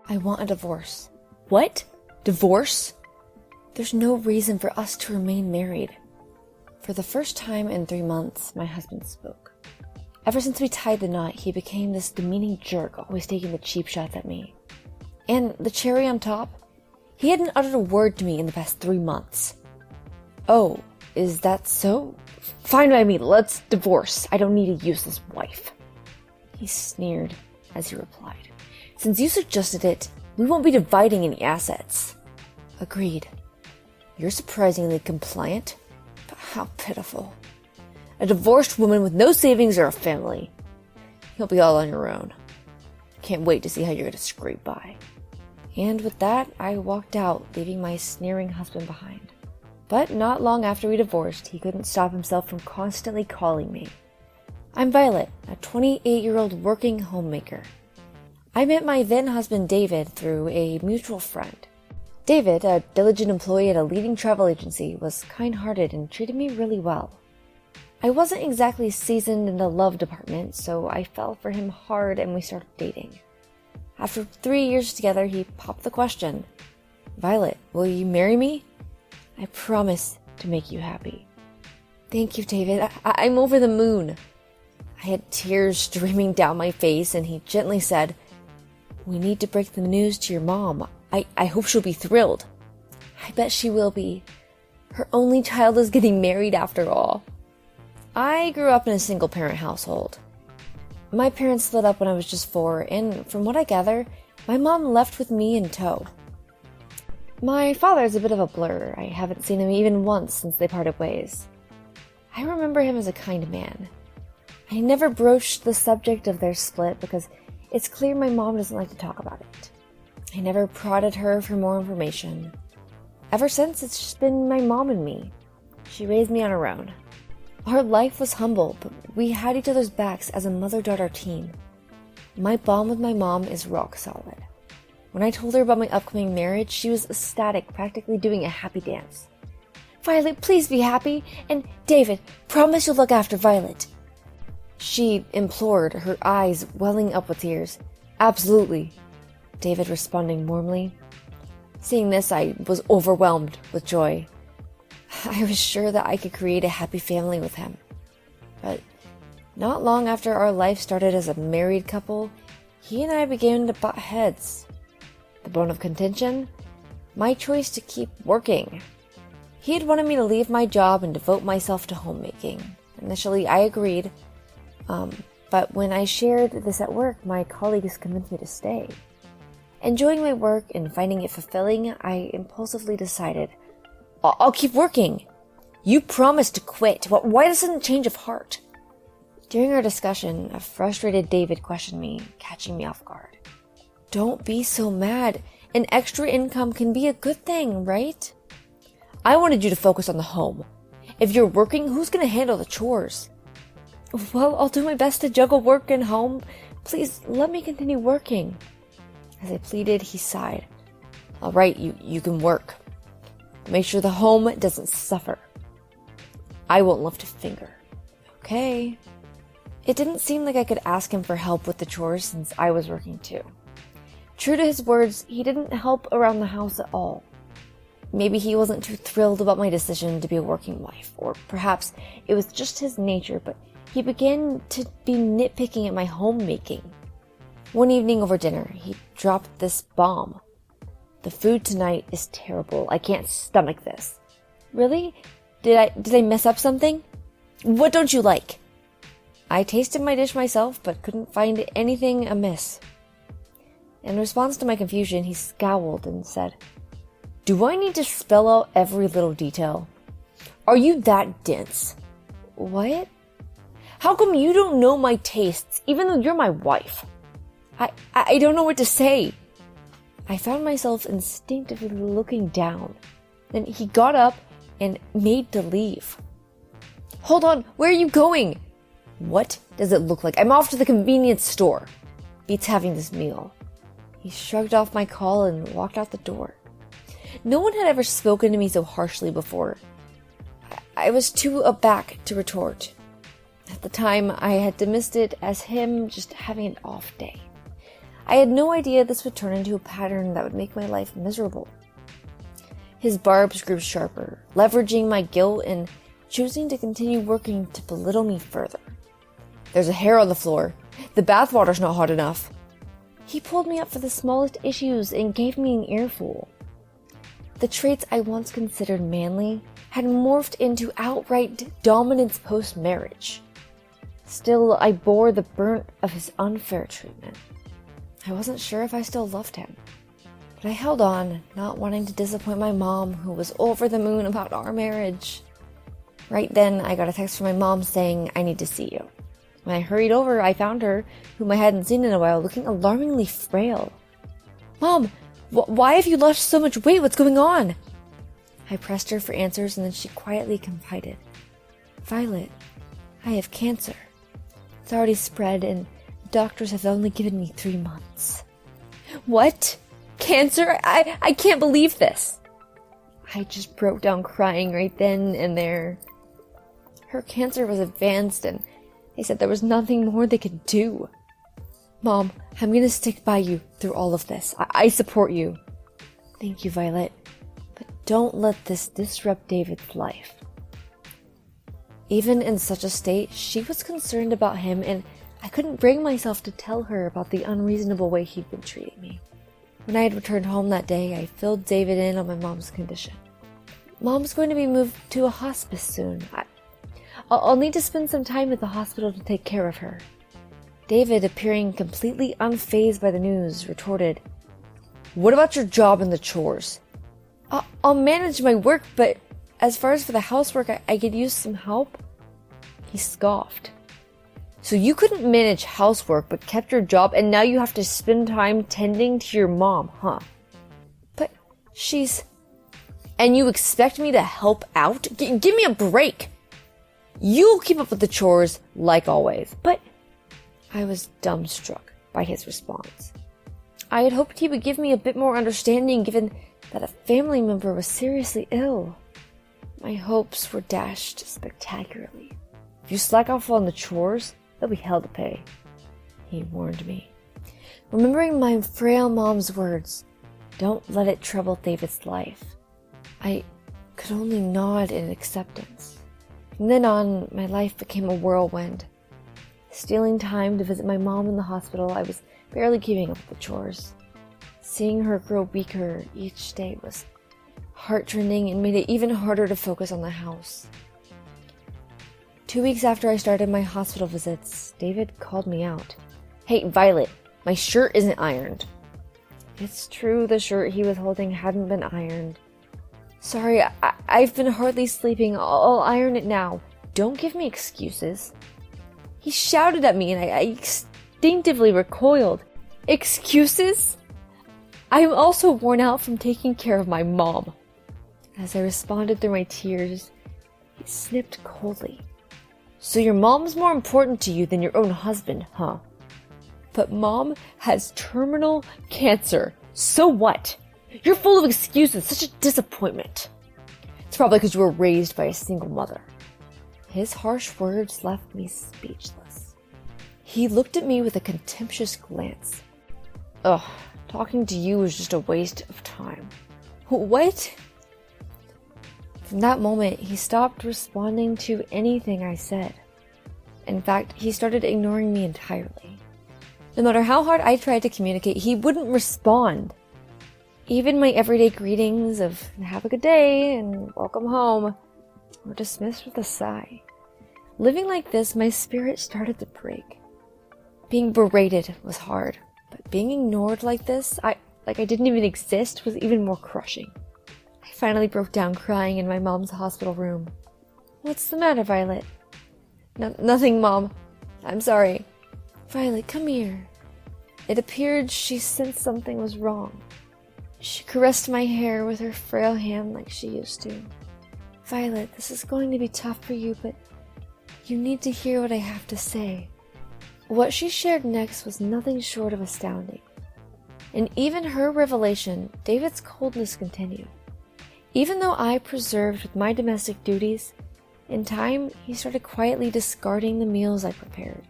I want a divorce. What? Divorce? There's no reason for us to remain married. For the first time in 3 months, my husband spoke. Ever since we tied the knot, he became this demeaning jerk, always taking the cheap shots at me. And the cherry on top, he hadn't uttered a word to me in the past 3 months. Oh, is that so? Fine by me, let's divorce. I don't need a useless wife. He sneered as he replied. Since you suggested it, we won't be dividing any assets. Agreed. You're surprisingly compliant, but how pitiful. A divorced woman with no savings or a family. You'll be all on your own. Can't wait to see how you're going to scrape by. And with that, I walked out, leaving my sneering husband behind. But not long after we divorced, he couldn't stop himself from constantly calling me. I'm Violet, a 28-year-old working homemaker. I met my then-husband David through a mutual friend. David, a diligent employee at a leading travel agency, was kind-hearted and treated me really well. I wasn't exactly seasoned in the love department, so I fell for him hard and we started dating. After 3 years together, he popped the question, Violet, will you marry me? I promise to make you happy. Thank you, David. I'm over the moon. I had tears streaming down my face, and he gently said, we need to break the news to your mom. I hope she'll be thrilled. I bet she will be. Her only child is getting married after all. I grew up in a single-parent household. My parents split up when I was just 4, and from what I gather, my mom left with me in tow. My father's a bit of a blur. I haven't seen him even once since they parted ways. I remember him as a kind man. I never broached the subject of their split because it's clear my mom doesn't like to talk about it. I never prodded her for more information. Ever since, it's just been my mom and me. She raised me on her own. Our life was humble, but we had each other's backs as a mother-daughter team. My bond with my mom is rock solid. When I told her about my upcoming marriage, she was ecstatic, practically doing a happy dance. Violet, please be happy, and David, promise you'll look after Violet. She implored, her eyes welling up with tears. Absolutely, David responding warmly. Seeing this, I was overwhelmed with joy. I was sure that I could create a happy family with him. But not long after our life started as a married couple, he and I began to butt heads. The bone of contention? My choice to keep working. He had wanted me to leave my job and devote myself to homemaking. Initially, I agreed, but when I shared this at work, my colleagues convinced me to stay. Enjoying my work and finding it fulfilling, I impulsively decided, I'll keep working. You promised to quit. Why the sudden change of heart? During our discussion, a frustrated David questioned me, catching me off guard. Don't be so mad. An extra income can be a good thing, right? I wanted you to focus on the home. If you're working, who's going to handle the chores? Well, I'll do my best to juggle work and home. Please, let me continue working. As I pleaded, he sighed. All right, you can work. Make sure the home doesn't suffer. I won't lift a finger. Okay. It didn't seem like I could ask him for help with the chores since I was working too. True to his words, he didn't help around the house at all. Maybe he wasn't too thrilled about my decision to be a working wife, or perhaps it was just his nature, but he began to be nitpicking at my homemaking. One evening over dinner, he dropped this bomb. The food tonight is terrible. I can't stomach this. Really? Did I mess up something? What don't you like? I tasted my dish myself, but couldn't find anything amiss. In response to my confusion, he scowled and said, Do I need to spell out every little detail? Are you that dense? What? How come you don't know my tastes, even though you're my wife? I don't know what to say. I found myself instinctively looking down. Then he got up and made to leave. Hold on, where are you going? What does it look like? I'm off to the convenience store. Beats having this meal. He shrugged off my call and walked out the door. No one had ever spoken to me so harshly before. I was too aback to retort. At the time, I had dismissed it as him just having an off day. I had no idea this would turn into a pattern that would make my life miserable. His barbs grew sharper, leveraging my guilt and choosing to continue working to belittle me further. There's a hair on the floor. The bathwater's not hot enough. He pulled me up for the smallest issues and gave me an earful. The traits I once considered manly had morphed into outright dominance post-marriage. Still, I bore the brunt of his unfair treatment. I wasn't sure if I still loved him, but I held on, not wanting to disappoint my mom, who was over the moon about our marriage. Right then, I got a text from my mom saying, "I need to see you." When I hurried over, I found her, whom I hadn't seen in a while, looking alarmingly frail. "Mom, why have you lost so much weight? What's going on?" I pressed her for answers, and then she quietly confided. "Violet, I have cancer. It's already spread, and the doctors have only given me 3 months." "What? Cancer? I can't believe this." I just broke down crying right then and there. Her cancer was advanced, and they said there was nothing more they could do. "Mom, I'm going to stick by you through all of this. I support you." "Thank you, Violet. But don't let this disrupt David's life." Even in such a state, she was concerned about him, and I couldn't bring myself to tell her about the unreasonable way he'd been treating me. When I had returned home that day, I filled David in on my mom's condition. "Mom's going to be moved to a hospice soon. I'll need to spend some time at the hospital to take care of her." David, appearing completely unfazed by the news, retorted, "What about your job and the chores?" I'll manage my work, but as far as for the housework, I could use some help." He scoffed. "So you couldn't manage housework but kept your job, and now you have to spend time tending to your mom, huh?" "But she's..." "And you expect me to help out? Give me a break! You'll keep up with the chores, like always." "But..." I was dumbstruck by his response. I had hoped he would give me a bit more understanding, given that a family member was seriously ill. My hopes were dashed spectacularly. "If you slack off on the chores, there'll be hell to pay," he warned me. Remembering my frail mom's words, "Don't let it trouble David's life," I could only nod in acceptance. From then on, my life became a whirlwind. Stealing time to visit my mom in the hospital, I was barely keeping up with the chores. Seeing her grow weaker each day was heartrending and made it even harder to focus on the house. 2 weeks after I started my hospital visits, David called me out. "Hey, Violet, my shirt isn't ironed." It's true, the shirt he was holding hadn't been ironed. "Sorry, I've been hardly sleeping. I'll iron it now. Don't give me excuses." He shouted at me, and I instinctively recoiled. "Excuses? I'm also worn out from taking care of my mom." As I responded through my tears, he snipped coldly. "So your mom's more important to you than your own husband, huh?" "But Mom has terminal cancer. So what? You're full of excuses. Such a disappointment." "It's probably because you were raised by a single mother." His harsh words left me speechless. He looked at me with a contemptuous glance. "Ugh, talking to you is just a waste of time." "What?" From that moment, he stopped responding to anything I said. In fact, he started ignoring me entirely. No matter how hard I tried to communicate, he wouldn't respond. Even my everyday greetings of "have a good day" and "welcome home" were dismissed with a sigh. Living like this, my spirit started to break. Being berated was hard, but being ignored like this, like I didn't even exist, was even more crushing. I finally broke down crying in my mom's hospital room. "What's the matter, Violet?" Nothing, Mom. I'm sorry." "Violet, come here." It appeared she sensed something was wrong. She caressed my hair with her frail hand like she used to. "Violet, this is going to be tough for you, but you need to hear what I have to say." What she shared next was nothing short of astounding. In even her revelation, David's coldness continued. Even though I persevered with my domestic duties, in time, he started quietly discarding the meals I prepared.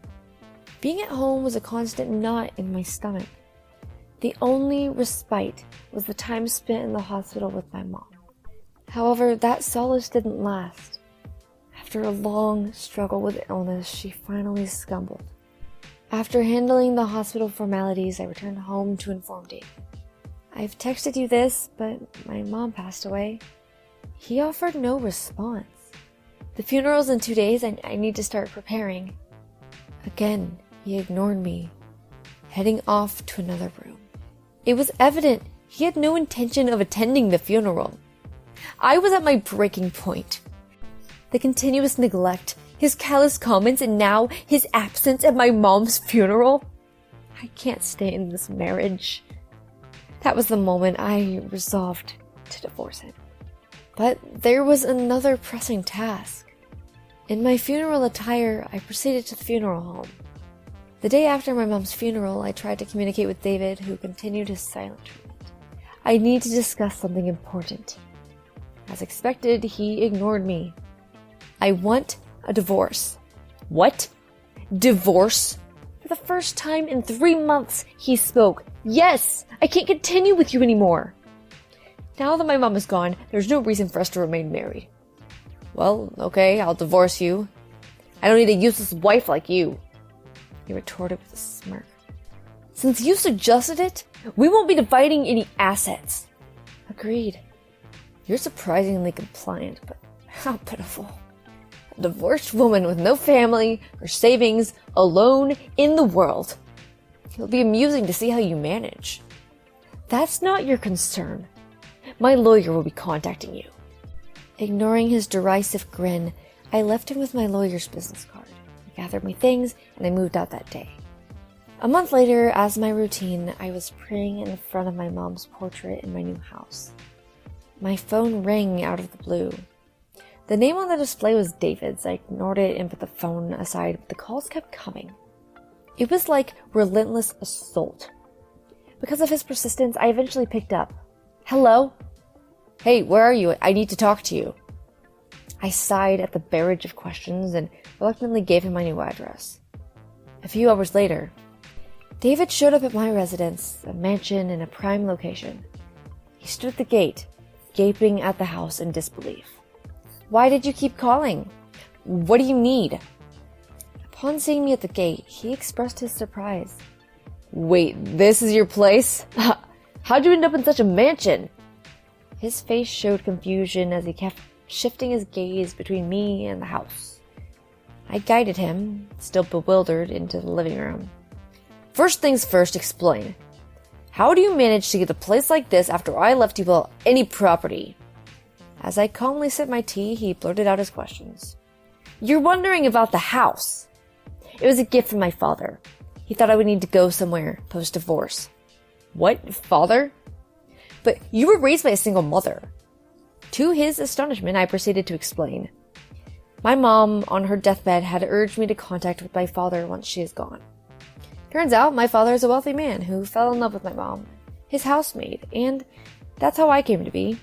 Being at home was a constant knot in my stomach. The only respite was the time spent in the hospital with my mom. However, that solace didn't last. After a long struggle with illness, she finally succumbed. After handling the hospital formalities, I returned home to inform Dave. I've texted you this, but my mom passed away. He offered no response. The funeral's in 2 days and I need to start preparing. Again, he ignored me, heading off to another room. It was evident he had no intention of attending the funeral. I was at my breaking point. The continuous neglect, his callous comments, and now his absence at my mom's funeral. I can't stay in this marriage. That was the moment I resolved to divorce him. But there was another pressing task. In my funeral attire, I proceeded to the funeral home. The day after my mom's funeral, I tried to communicate with David, who continued his silent treatment. I need to discuss something important. As expected, he ignored me. I want a divorce. What? Divorce? For the first time in 3 months, he spoke. Yes, I can't continue with you anymore. Now that my mom is gone, there's no reason for us to remain married. Well, okay, I'll divorce you. I don't need a useless wife like you, he retorted with a smirk. Since you suggested it, we won't be dividing any assets. Agreed. You're surprisingly compliant, but how pitiful. A divorced woman with no family or savings, alone in the world. It'll be amusing to see how you manage. That's not your concern. My lawyer will be contacting you. Ignoring his derisive grin, I left him with my lawyer's business card. I gathered my things and I moved out that day. A month later, as my routine, I was praying in front of my mom's portrait in my new house. My phone rang out of the blue. The name on the display was David's. I ignored it and put the phone aside, but the calls kept coming. It was like relentless assault. Because of his persistence, I eventually picked up. Hello? Hey, where are you? I need to talk to you. I sighed at the barrage of questions and reluctantly gave him my new address. A few hours later, David showed up at my residence, a mansion in a prime location. He stood at the gate, gaping at the house in disbelief. Why did you keep calling? What do you need? Upon seeing me at the gate, he expressed his surprise. Wait, this is your place? How'd you end up in such a mansion? His face showed confusion as he kept shifting his gaze between me and the house. I guided him, still bewildered, into the living room. First things first, explain. How do you manage to get a place like this after I left you without any property? As I calmly sipped my tea, he blurted out his questions. You're wondering about the house. It was a gift from my father. He thought I would need to go somewhere post-divorce. What? Father? But you were raised by a single mother. To his astonishment, I proceeded to explain. My mom, on her deathbed, had urged me to contact with my father once she is gone. Turns out my father is a wealthy man who fell in love with my mom, his housemaid, and that's how I came to be.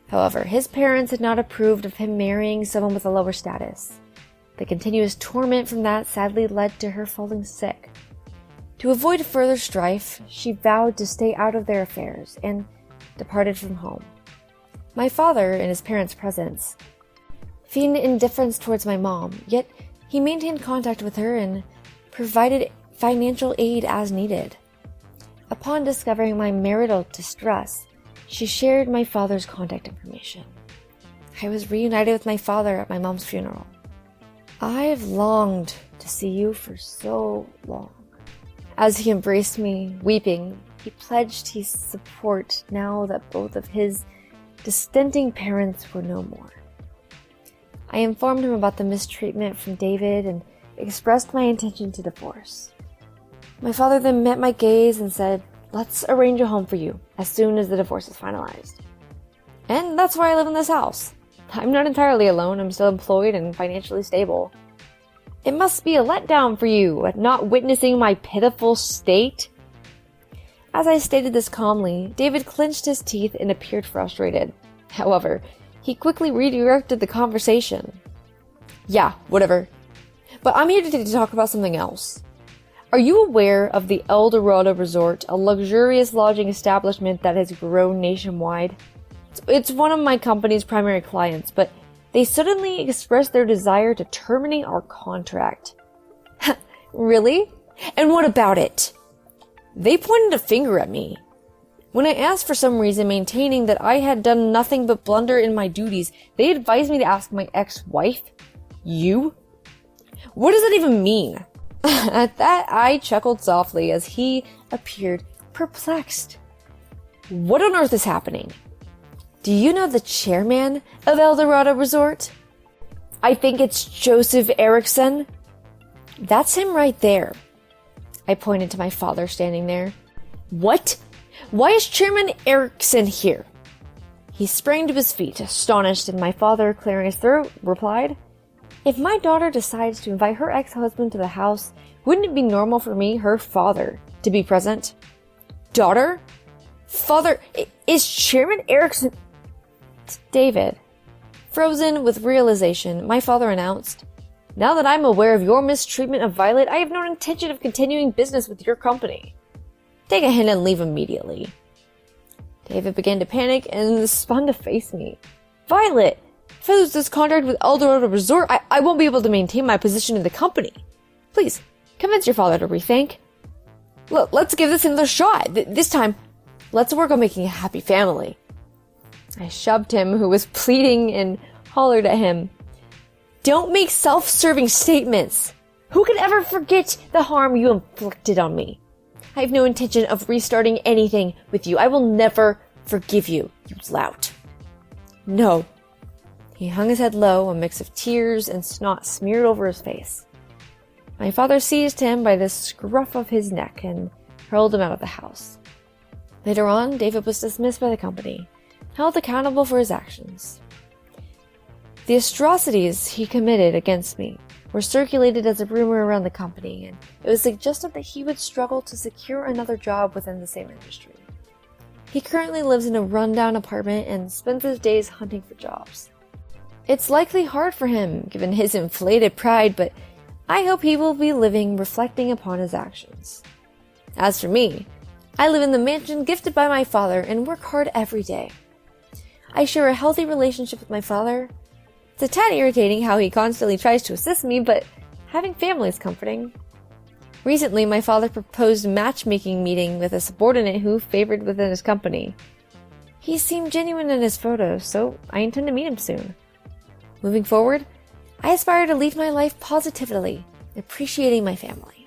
However, his parents had not approved of him marrying someone with a lower status. The continuous torment from that sadly led to her falling sick. To avoid further strife, she vowed to stay out of their affairs and departed from home. My father, in his parents' presence, feigned indifference towards my mom, yet he maintained contact with her and provided financial aid as needed. Upon discovering my marital distress, she shared my father's contact information. I was reunited with my father at my mom's funeral. I've longed to see you for so long. As he embraced me, weeping, he pledged his support now that both of his dissenting parents were no more. I informed him about the mistreatment from David and expressed my intention to divorce. My father then met my gaze and said, let's arrange a home for you as soon as the divorce is finalized. And that's why I live in this house. I'm not entirely alone. I'm still employed and financially stable. It must be a letdown for you at not witnessing my pitiful state. As I stated this calmly, David clenched his teeth and appeared frustrated. However, he quickly redirected the conversation. Yeah, whatever. But I'm here today to talk about something else. Are you aware of the El Dorado Resort, a luxurious lodging establishment that has grown nationwide? It's one of my company's primary clients, but they suddenly expressed their desire to terminate our contract. Really? And what about it? They pointed a finger at me. When I asked for some reason maintaining that I had done nothing but blunder in my duties, they advised me to ask my ex-wife. You? What does that even mean? At that, I chuckled softly as he appeared perplexed. What on earth is happening? Do you know the chairman of El Dorado Resort? I think it's Joseph Erickson. That's him right there. I pointed to my father standing there. What? Why is Chairman Erickson here? He sprang to his feet, astonished, and my father, clearing his throat, replied, If my daughter decides to invite her ex-husband to the house, wouldn't it be normal for me, her father, to be present? Daughter? Father, is Chairman Erickson... David. Frozen with realization, my father announced, Now that I'm aware of your mistreatment of Violet, I have no intention of continuing business with your company. Take a hint and leave immediately. David began to panic and spun to face me. Violet! If I lose this contract with El Dorado Resort, I won't be able to maintain my position in the company. Please, convince your father to rethink. Let's give this another shot. This time, let's work on making a happy family. I shoved him, who was pleading, and hollered at him. Don't make self-serving statements. Who could ever forget the harm you inflicted on me? I have no intention of restarting anything with you. I will never forgive you, you lout. No. He hung his head low, a mix of tears and snot smeared over his face. My father seized him by the scruff of his neck and hurled him out of the house. Later on, David was dismissed by the company, held accountable for his actions. The atrocities he committed against me were circulated as a rumor around the company, and it was suggested that he would struggle to secure another job within the same industry. He currently lives in a rundown apartment and spends his days hunting for jobs. It's likely hard for him, given his inflated pride, but I hope he will be living reflecting upon his actions. As for me, I live in the mansion gifted by my father and work hard every day. I share a healthy relationship with my father. It's a tad irritating how he constantly tries to assist me, but having family is comforting. Recently, my father proposed a matchmaking meeting with a subordinate who favored within his company. He seemed genuine in his photos, so I intend to meet him soon. Moving forward, I aspire to lead my life positively, appreciating my family.